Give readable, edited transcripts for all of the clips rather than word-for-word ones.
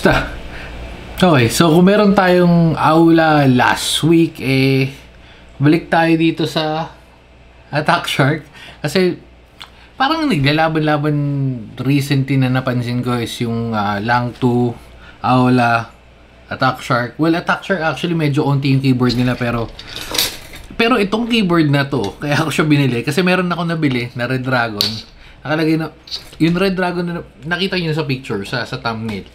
Basta. Okay, so kung meron tayong aula last week, balik tayo dito sa Attack Shark. Kasi parang naglalaban-laban recently na napansin ko is yung Lang 2, aula, Attack Shark. Well, Attack Shark actually medyo onti yung keyboard nila, pero itong keyboard na to, kaya ako siya binili. Kasi meron ako nabili na Red Dragon. Nakalagay na, yung Red Dragon na nakita nyo sa picture, sa thumbnail.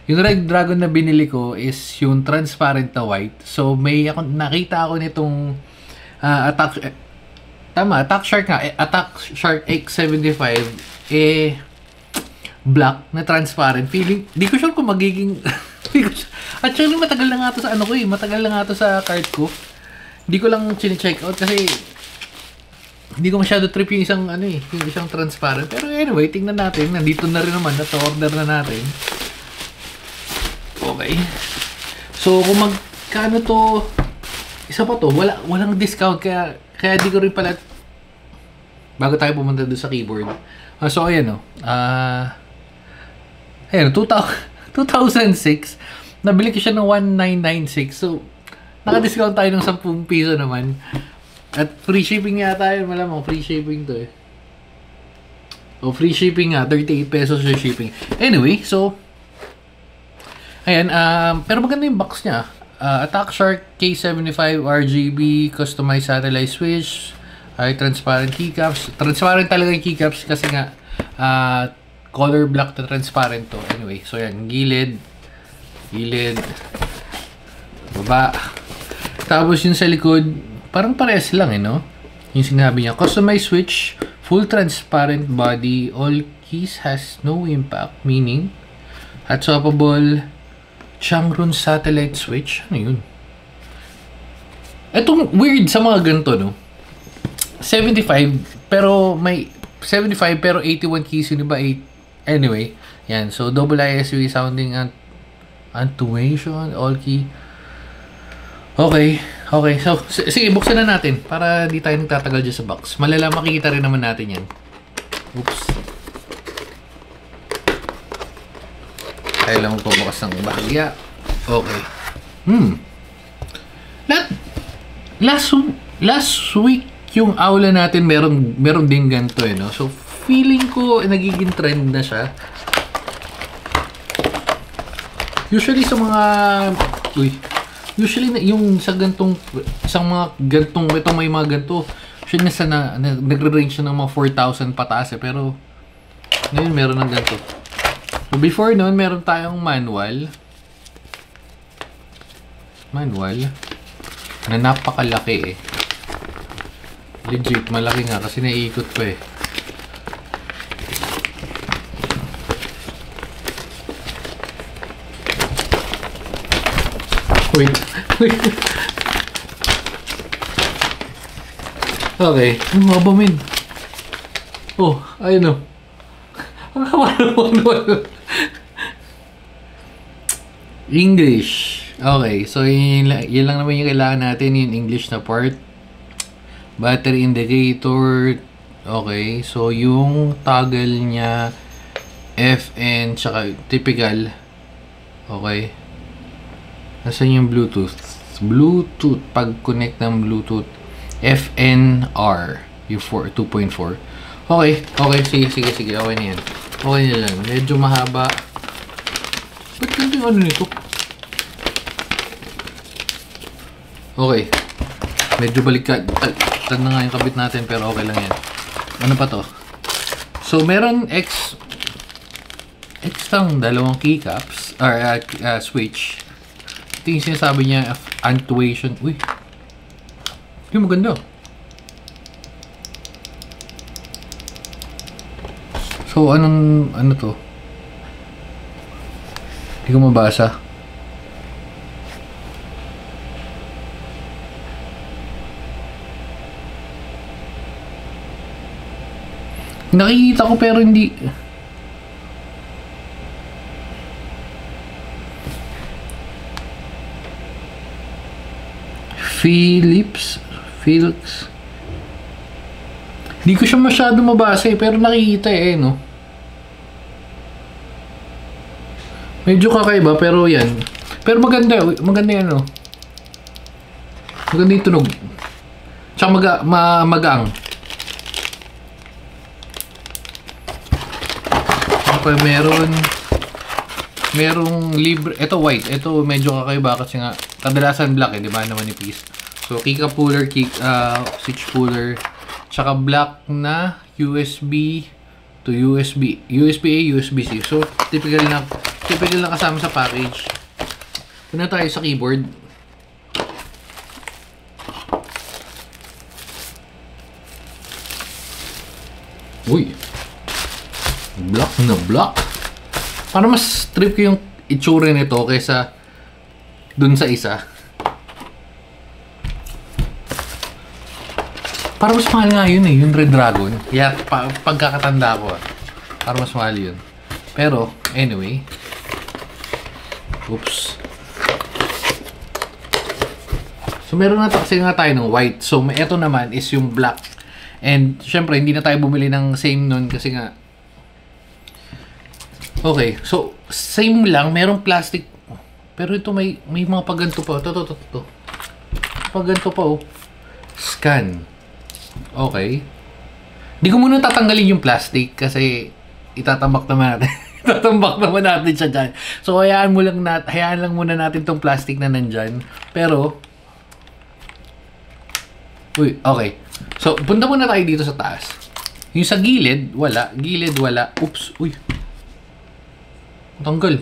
Yung Red Dragon na binili ko is yung transparent na white. So, nakita ako nitong Attack Shark nga. Attack Shark X75 black na transparent. Di ko sure kung magiging... Actually, matagal na nga to sa matagal na nga to sa cart ko. Hindi ko lang chine-check out kasi hindi ko masyado trip yung yung isang transparent. Pero anyway, tingnan natin. Nandito na rin naman. Nasa-order na natin. Okay. So, kung magkano to, isa pa to, walang discount. Kaya di ko rin pala, bago tayo pumunta doon sa keyboard. So, ayan o. Ayan, 2006. Nabili ko siya ng 1996. So, naka-discount tayo ng 10 piso naman. At free shipping nga tayo. Malamang free shipping to O, free shipping nga. 38 pesos yung shipping. Anyway, so, ayan. Pero maganda yung box niya. Attack Shark K75 RGB customized satellite switch. Transparent keycaps. Transparent talaga yung keycaps kasi nga color black na transparent to. Anyway, so yan. Gilid. Baba. Tapos yung sa likod, parang parehas lang no? Yung sinabi niya, customized switch, full transparent body, all keys has no impact, meaning at swappable Changrun satellite switch. Ano yun? Itong weird sa mga ganito, no? 75 pero 81 keys, yun ba? Anyway, yan. So, double ISV sounding attenuation, all key. Okay. So, sige, buksan na natin para di tayo nagtatagal dyan sa box. Makikita rin naman natin yan. Oops. Kailangan ko bukas ng bahagya. Okay. Last week, yung aula natin, meron din ganito no? So, feeling ko, nagiging trend na siya. Usually, sa mga... Usually, yung sa gantong, ito may mga ganto, usually nagre-range siya ng mga 4,000 pataas pero ngayon meron ng ganto. So before noon, meron tayong manual na napakalaki legit, malaki nga kasi naiikot pa Wait. Okay. Ang haba, min. Oh, ayun o. Ang haba naman. English. Okay. So, yun lang naman yung kailangan natin. Yung English na part. Battery indicator. Okay. So, yung toggle niya FN, tsaka typical. Okay. Nasaan yung Bluetooth? Pag-connect ng Bluetooth. FNR. Yung 2.4. Okay. Sige. Okay na yan. Okay na lang. Medyo mahaba. Ba't ganito yung nito? Okay. Medyo baliktad na nga yung kabit natin pero okay lang yan. Ano pa to? So, meron X lang dalawang keycaps or switch. Ito yung sinasabi niya, attenuation. Uy! Yung maganda. So, ano to? Hindi ko mabasa. Nakikita ko pero hindi... Philips. Hindi ko siya masyado mabasa pero nakikita no. Medyo kakaiba, pero yan. Pero maganda, maganda yan, oh. Maganda yung tunog. Tsaka magaang. Okay, merong libre. Ito white. Ito medyo kakaiba kasi nga kadalasan black di ba naman manipis. So Kika puller, switch puller, tsaka black na USB to USB-A, USB-C. So typical na kasama sa package. Punta tayo sa keyboard. Uy. Black na black. Para mas trip ko yung itsura nito kaysa dun sa isa. Para mas mahal nga yun yung Red Dragon. Kaya pagkakatanda ko para mas mahal yun. Pero, anyway. Oops. So, meron na kasi nga tayo ng white. So, ito naman is yung black. And, syempre, hindi na tayo bumili ng same nun kasi nga okay, so same lang, merong plastic. Pero ito may mga paganto pa. Ito. Paganto pa oh. Scan. Okay. Di ko muna tatanggalin yung plastic kasi itatambak naman natin. Itatambak naman natin siya dyan. So hayaan lang muna natin tong plastic na nandyan. Pero uy, okay. So punta muna tayo dito sa taas. Yung sa gilid, wala. Oops, uy. Tanggal.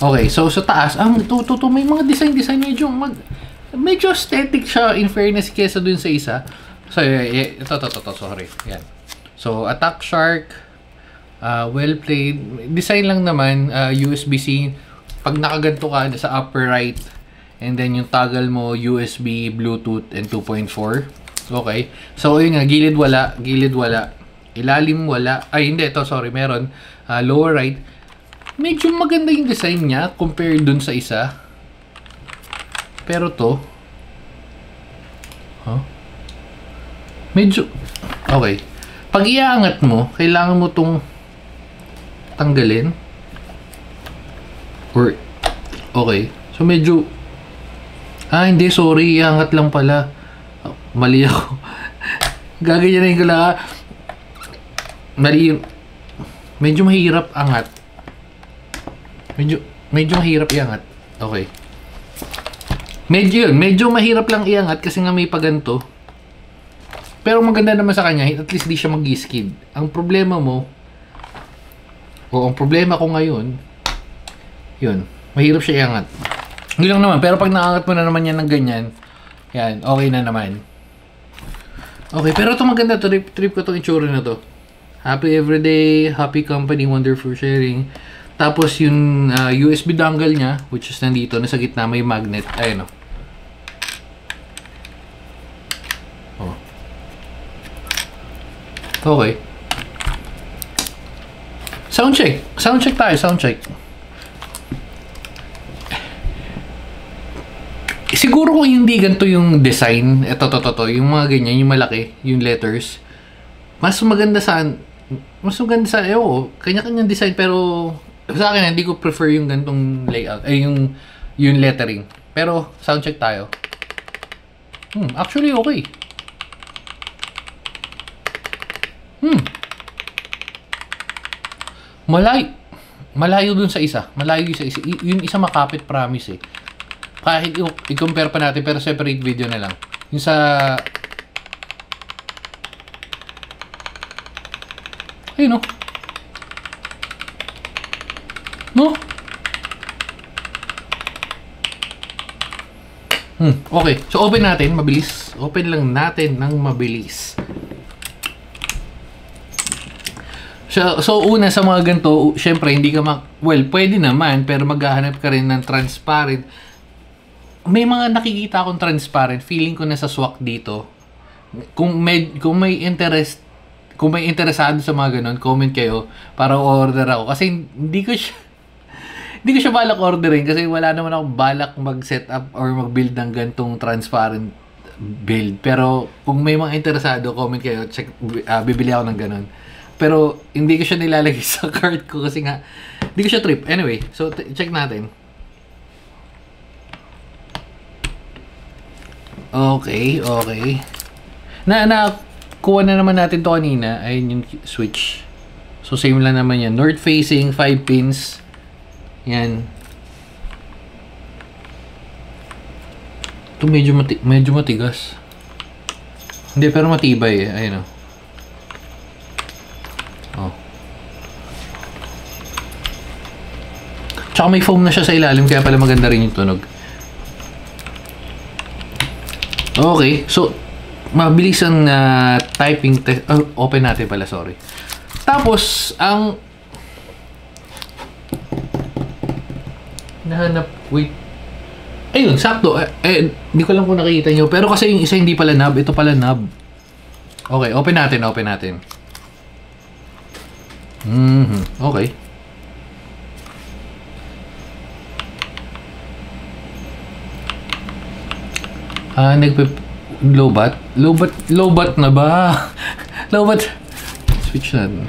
Okay, so sa taas, may mga design medyo aesthetic siya in fairness kesa dun sa isa. So, ito, sorry. Yan. So, Attack Shark, well played. Design lang naman, USB-C. Pag nakaganto ka sa upper right, and then yung toggle mo, USB, Bluetooth, and 2.4. Okay. So, yun nga, gilid wala. Ilalim wala. Ay, hindi. Ito, sorry. Meron. Lower right. Medyo maganda yung design niya compared dun sa isa. Pero to. Medyo. Okay. Pag iaangat mo, kailangan mo tong tanggalin. Or, okay. So, medyo. Hindi. Sorry. Iangat lang pala. Mali ako. Gaganyanin ko lang. Mali yun. Medyo mahirap angat. Medyo mahirap iangat. Okay. Medyo mahirap lang iangat kasi nga may paganto. Pero maganda naman sa kanya, at least di siya mag-skid. Ang problema mo, ang problema ko ngayon, yun, mahirap siya iangat. Yun lang naman, pero pag naangat mo na naman yan ng ganyan, yan, okay na naman. Okay, pero ito maganda, trip ko itong itsura na to. Happy everyday, happy company, wonderful sharing. Tapos yung USB dongle niya, which is nandito, nasa gitna, may magnet. Ayun o. Okay. Soundcheck. Soundcheck tayo, soundcheck. Siguro kung hindi ganito yung design, ito, yung mga ganyan, yung malaki, yung letters, mas maganda sa, kanya-kanyang design, pero sa akin, hindi ko prefer yung ganitong layout, yung lettering. Pero, soundcheck tayo. Actually, okay. Malayo dun sa isa. Malayo sa isa. Yung isa makapit, promise eh. Kahit i-compare pa natin, pero separate video na lang. Yung sa... Ayun, no? No? Okay. So, open natin. Mabilis. Open lang natin ng mabilis. So una sa mga ganito, syempre, hindi ka well, pwede naman, pero maghahanap ka rin ng transparent. May mga nakikita akong transparent. Feeling ko nasa swak dito. Kung may interesado sa mga ganun, comment kayo para order ako. Kasi hindi ko siya balak orderin kasi wala naman ako balak mag-set up or mag-build ng gantong transparent build. Pero kung may mga interesado, comment kayo, bibili ako ng ganun. Pero hindi ko siya nilalagay sa cart ko kasi nga hindi ko siya trip. Anyway, so check natin. Okay. Kuha na naman natin to kanina. Ayun yung switch. So same lang naman yan. North facing, 5 pins. Yan. Ito medyo matigas. Hindi, pero matibay eh. Ayun o. Oh. Tsaka may foam na siya sa ilalim, kaya pala maganda rin yung tunog. Okay, so mabilis ang typing test. Open natin pala, sorry. Tapos, ang nahanap, wait. Ayun, sakto. Hindi ko lang kung nakikita nyo. Pero kasi yung isa hindi pala knob, ito pala knob. Okay, open natin. Okay. Low-bat na ba? Low-bat. Switch natin.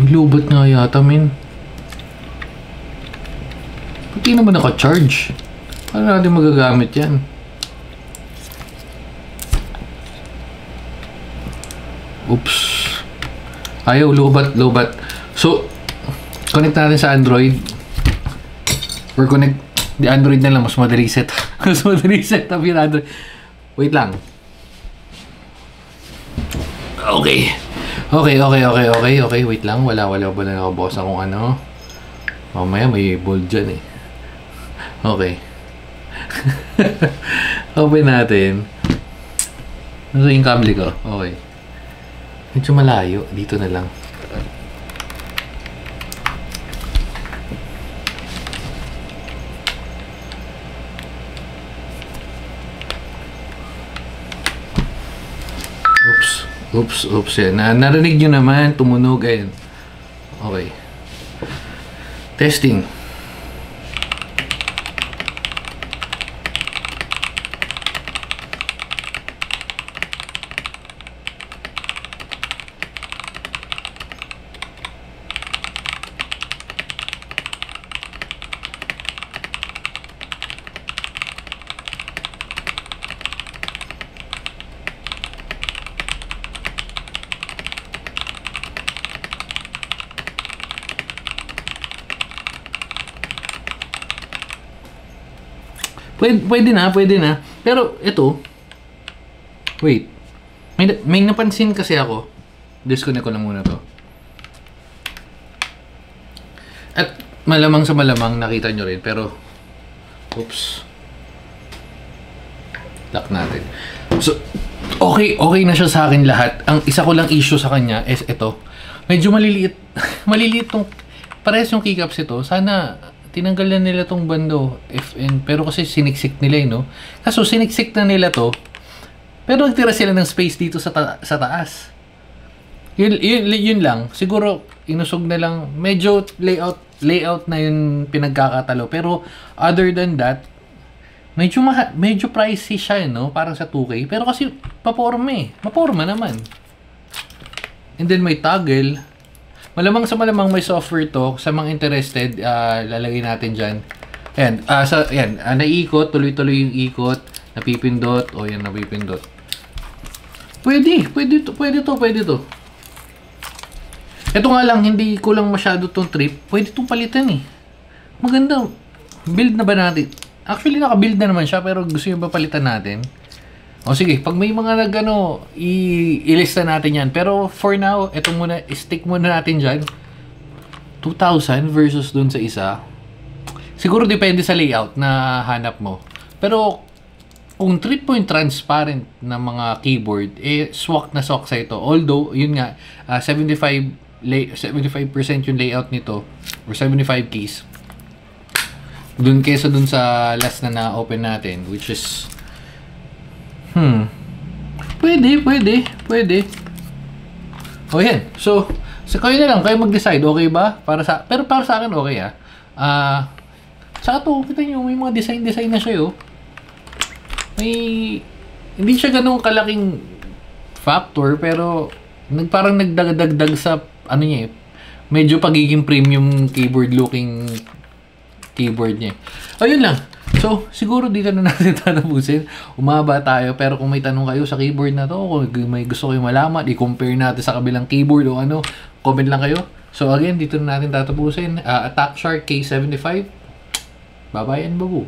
Low-bat nga yata, min. Hindi naman naka-charge. Paano natin magagamit yan? Oops. Ayaw, low-bat. So, connect natin sa Android. Or connect the Android na lang, mas madali set. Mas madali set up yung Android. Wait lang. Okay. Wait lang. Wala nakabukas akong ano. Mamaya may bold dyan eh. Okay. Open natin. Ano yung kable ko? Okay. Medyo malayo. Dito na lang. Oops. Yan. Narinig nyo naman. Tumunog. Ayan. Okay. Testing. Pwede na. Pero ito, wait. May napansin kasi ako. Disconnect ko na muna to. At malamang sa malamang nakita nyo rin. Pero, oops. Lock natin. So, okay na siya sa akin lahat. Ang isa ko lang issue sa kanya is ito. Medyo maliliit. Maliliit tong, parehas yung keycaps ito. Sana tinanggal na nila tong bando FN, pero kasi siniksik nila no. Kaso siniksik na nila to, pero nagtira sila ng space dito sa taas. Yun lang. Siguro inusog na lang, medyo layout na yung pinagkakatalo, pero other than that, medyo pricey siya no, parang sa 2K, pero kasi maporma naman. And then may toggle. Malamang may software to. Sa mga interested, lalagay natin dyan. Ayan, naiikot, tuloy-tuloy yung ikot, napipindot, napipindot. Pwede to. Ito nga lang, hindi ko lang masyado tong trip. Pwede itong palitan eh. Maganda. Build na ba natin? Actually, naka-build na naman siya, pero gusto nyo ba palitan natin? O sige, pag may mga ilista natin yan. Pero for now, ito muna, stick muna natin dyan. 2,000 versus dun sa isa. Siguro depende sa layout na hanap mo. Pero kung trip mo yung transparent na mga keyboard, swak na swak sa ito. Although, yun nga, 75% yung layout nito, or 75 keys. Dun kesa dun sa last na na-open natin, which is Pwede. O yan. So, kayo na lang. Kayo mag-decide. Okay ba? Pero para sa akin, okay sa ito, kita nyo, may mga design na siya hindi siya ganun kalaking factor, pero Parang nagdagdag sa, ano niya eh, medyo pagiging premium keyboard looking keyboard niya. Ayun lang. So, siguro dito na natin tatapusin. Umaba tayo, pero kung may tanong kayo sa keyboard na to, kung may gusto kayong malaman, i-compare natin sa kabilang keyboard o ano, comment lang kayo. So, again, dito na natin tatapusin. Attack Shark K75. Bye-bye and babu.